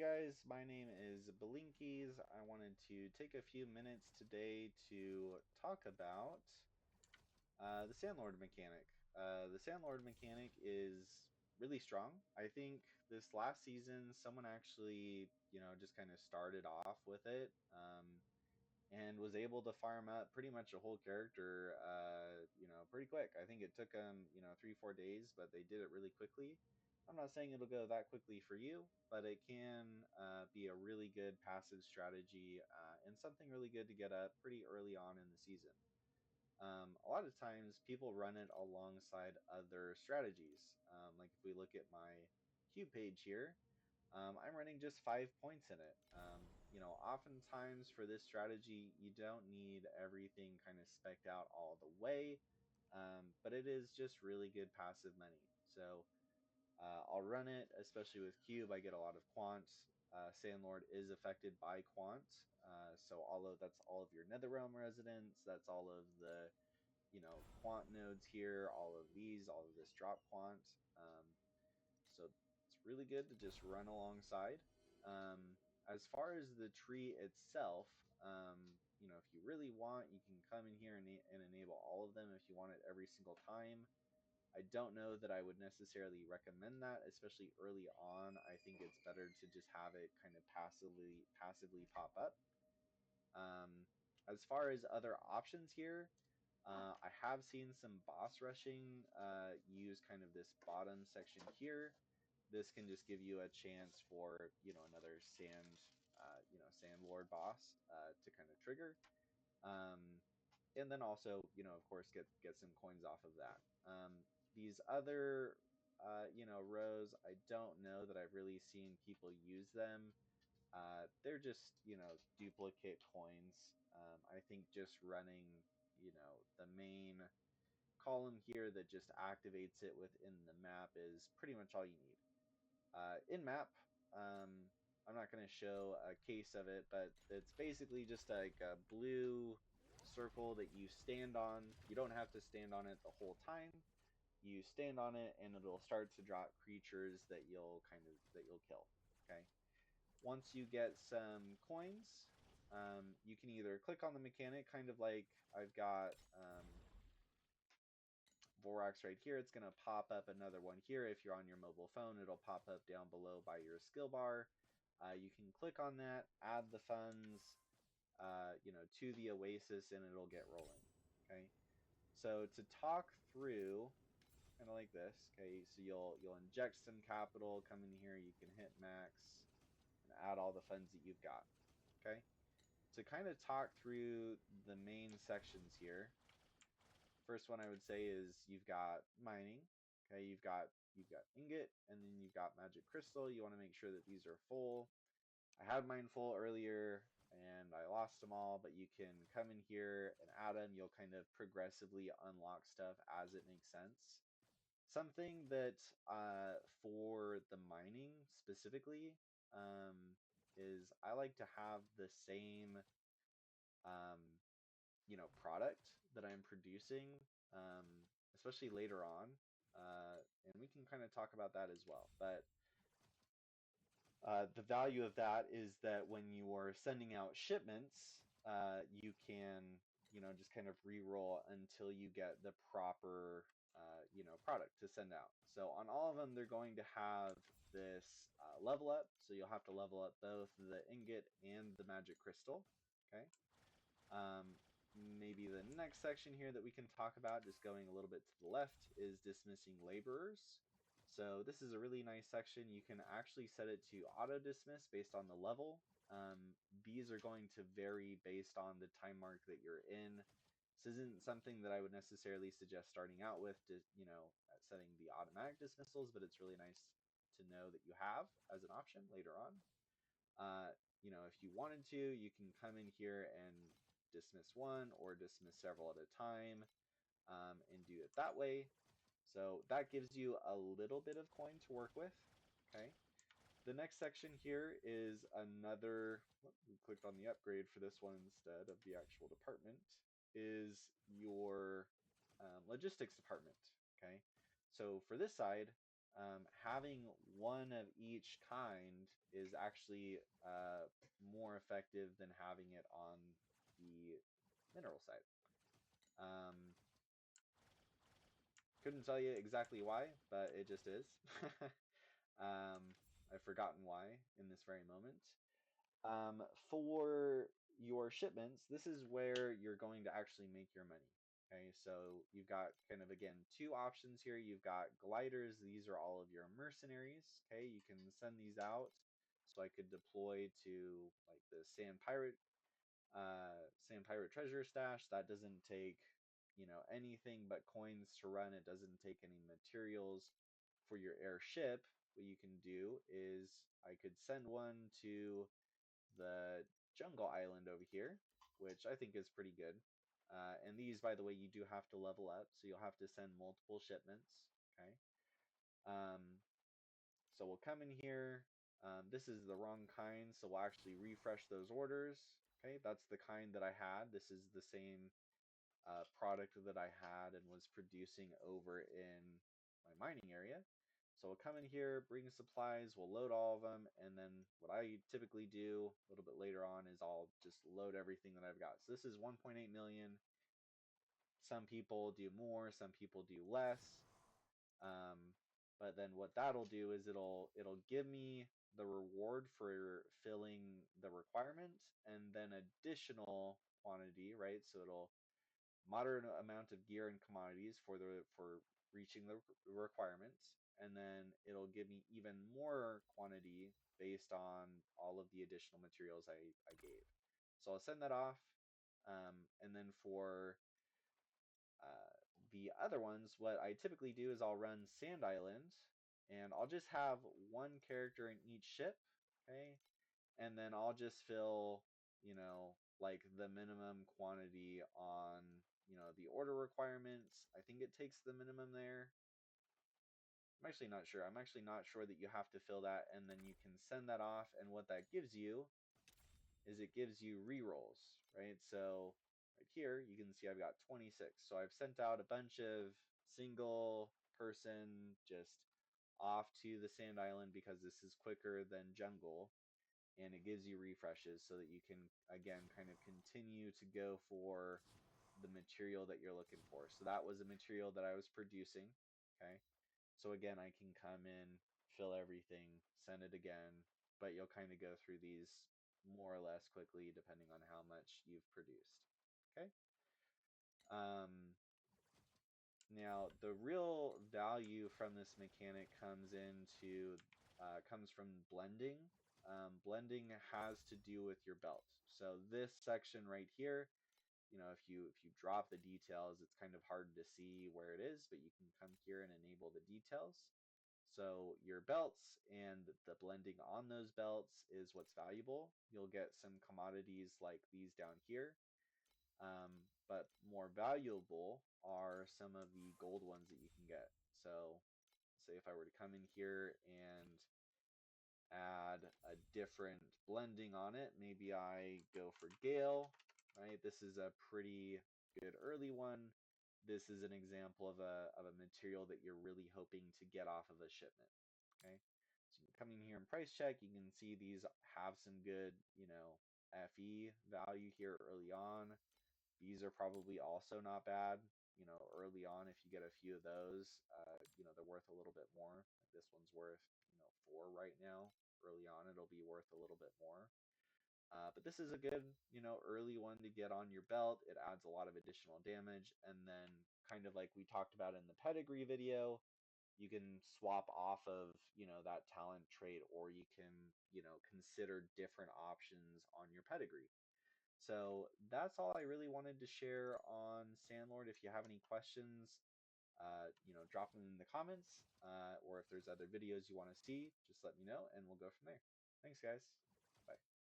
guys, my name is Blinkies. I wanted to take a few minutes today to talk about the Sandlord mechanic. The Sandlord mechanic is really strong. I think this last season, someone actually, just kind of started off with it. And was able to farm up pretty much a whole character, pretty quick. I think it took them, 3, 4 days, but they did it really quickly. I'm not saying it'll go that quickly for you, but it can be a really good passive strategy and something really good to get up pretty early on in the season. A lot of times people run it alongside other strategies. Like if we look at my cube page here, I'm running just 5 points in it. Oftentimes for this strategy, you don't need everything kind of specced out all the way, but it is just really good passive money. So I'll run it, especially with Cube. I get a lot of quant. Sandlord is affected by quant, so that's all of your Netherrealm residents. That's all of the quant nodes here. All of these, all of this drop quant. So it's really good to just run alongside. As far as the tree itself, if you really want, you can come in here and enable all of them if you want it every single time. I don't know that I would necessarily recommend that, especially early on. I think it's better to just have it kind of passively pop up. Um, as far as other options here, I have seen some boss rushing use kind of this bottom section here. This can just give you a chance for another sand lord boss to kind of trigger, um, and then also of course get some coins off of that. These other rows, I don't know that I've really seen people use them. They're just, duplicate coins. I think just running, the main column here that just activates it within the map is pretty much all you need. In map, um, I'm not going to show a case of it, but it's basically just like a blue circle that you stand on. You don't have to stand on it the whole time. You stand on it and it'll start to drop creatures that you'll kill. Okay. Once you get some coins, you can either click on the mechanic, kind of like I've got Vorax right here. It's going to pop up another one here. If you're on your mobile phone, it'll pop up down below by your skill bar. You can click on that, add the funds, to the Oasis, and it'll get rolling. Okay. So to talk through, kind of like this. Okay. So you'll inject some capital, come in here, you can hit max, and add all the funds that you've got. Okay. To kind of talk through the main sections here, first one I would say is you've got mining. Okay, you've got ingot, and then you've got magic crystal. You want to make sure that these are full. I had mine full earlier and I lost them all, but you can come in here and add them. You'll kind of progressively unlock stuff as it makes sense. Something that for the mining specifically um, is I like to have the same um, product that I'm producing, um, especially later on, and we can kind of talk about that as well. But the value of that is that when you are sending out shipments, you can just kind of re-roll until you get the proper product to send out. So on all of them, they're going to have this level up. So you'll have to level up both the ingot and the magic crystal. Okay. Um, Maybe the next section here that we can talk about, just going a little bit to the left, is dismissing laborers. So this is a really nice section. You can actually set it to auto dismiss based on the level. These are going to vary based on the time mark that you're in. This isn't something that I would necessarily suggest starting out with to, setting the automatic dismissals, but it's really nice to know that you have as an option later on. If you wanted to, you can come in here and dismiss one or dismiss several at a time, and do it that way. So that gives you a little bit of coin to work with. Okay. The next section here is another, we clicked on the upgrade for this one instead of the actual department, is your logistics department. Okay. So for this side, having one of each kind is actually more effective than having it on the mineral side. Um, couldn't tell you exactly why, but it just is. I've forgotten why in this very moment. For your shipments, this is where you're going to actually make your money. Okay, so you've got kind of again two options here. You've got gliders, these are all of your mercenaries. Okay, you can send these out. So I could deploy to like the Sand Pirate treasure stash. That doesn't take, anything but coins to run. It doesn't take any materials for your airship. What you can do is I could send one to the jungle island over here, which I think is pretty good. And these, by the way, you do have to level up, so you'll have to send multiple shipments. Okay. Um, so we'll come in here. This is the wrong kind, so we'll actually refresh those orders. Okay, that's the kind that I had. This is the same product that I had and was producing over in my mining area. So we'll come in here, bring supplies, we'll load all of them, and then what I typically do a little bit later on is I'll just load everything that I've got. So this is 1.8 million. Some people do more, some people do less. Um, but then what that'll do is it'll give me the reward for filling the requirement and then additional quantity, right? So it'll moderate amount of gear and commodities for reaching the requirements, and then it'll give me even more quantity based on all of the additional materials I gave. So I'll send that off, and then for uh, the other ones, what I typically do is I'll run Sand Island, and I'll just have one character in each ship, okay? And then I'll just fill, like the minimum quantity on, the order requirements. I think it takes the minimum there. I'm actually not sure. I'm actually not sure that you have to fill that, and then you can send that off. And what that gives you is it gives you rerolls, right? So right here, you can see I've got 26. So I've sent out a bunch of single person just off to the Sand Island because this is quicker than jungle, and it gives you refreshes so that you can again kind of continue to go for the material that you're looking for. So that was a material that I was producing. Okay. So again, I can come in, fill everything, send it again, but you'll kind of go through these more or less quickly depending on how much you've produced. Okay. Um, Now, the real value from this mechanic comes from blending. Blending has to do with your belt. So this section right here, if you drop the details, it's kind of hard to see where it is, but you can come here and enable the details. So your belts and the blending on those belts is what's valuable. You'll get some commodities like these down here, but more valuable are some of the gold ones that you can get. So, say if I were to come in here and add a different blending on it, maybe I go for Gale, right? This is a pretty good early one. This is an example of a material that you're really hoping to get off of a shipment, okay? So you can come in here and price check. You can see these have some good, FE value here early on. These are probably also not bad. Early on, if you get a few of those, they're worth a little bit more. This one's worth, 4 right now. Early on, it'll be worth a little bit more. But this is a good, early one to get on your belt. It adds a lot of additional damage. And then, kind of like we talked about in the pedigree video, you can swap off of, that talent trait, or you can, consider different options on your pedigree. So that's all I really wanted to share on Sandlord. If you have any questions, drop them in the comments, or if there's other videos you want to see, just let me know and we'll go from there. Thanks, guys. Bye.